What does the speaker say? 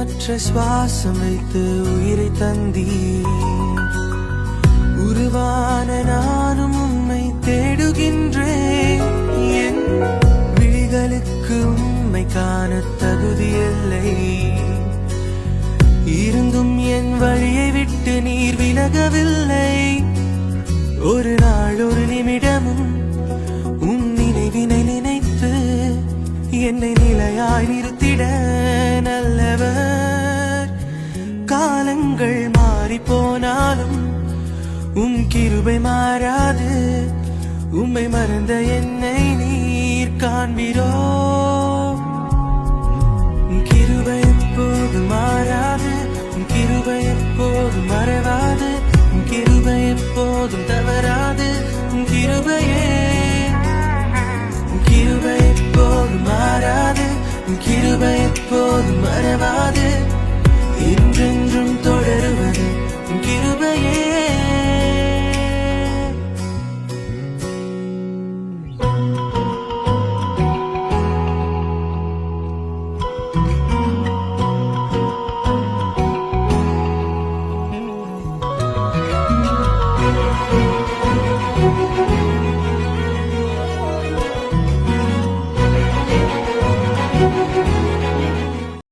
உருவமற்ற சுவாசம் வைத்து உயிரை தந்தீர். உருவான நானும் உம்மை தேடுகின்றேன். என் விழிகளுக்கு உம்மை காண தகுதியில்லை. இருந்தும் என் வழியை விட்டு நீர் விலகவில்லை. ஒரு நாள் ஒரு நிமிடமும் உன் நினைவினை நினைத்து என்னை நிலையாய் நிறுத்திட நல்லவர். காலங்கள் மாறி போனாலும் உம் கிருபை மாறாது. உம்மை மறந்த என்னை நீர் காண்பீரோ. உம் கிருபை எப்போதும் மாறாது. உம் கிருபை எப்போதும் மறவாது. உம் கிருபை எப்போதும் தவறாது. உம் கிருபையே கிருபை எப்போதும் மாறாது. கிருபை எப்போதும் மறவாது. என்றென்றும் தொடருவது கிருபையே.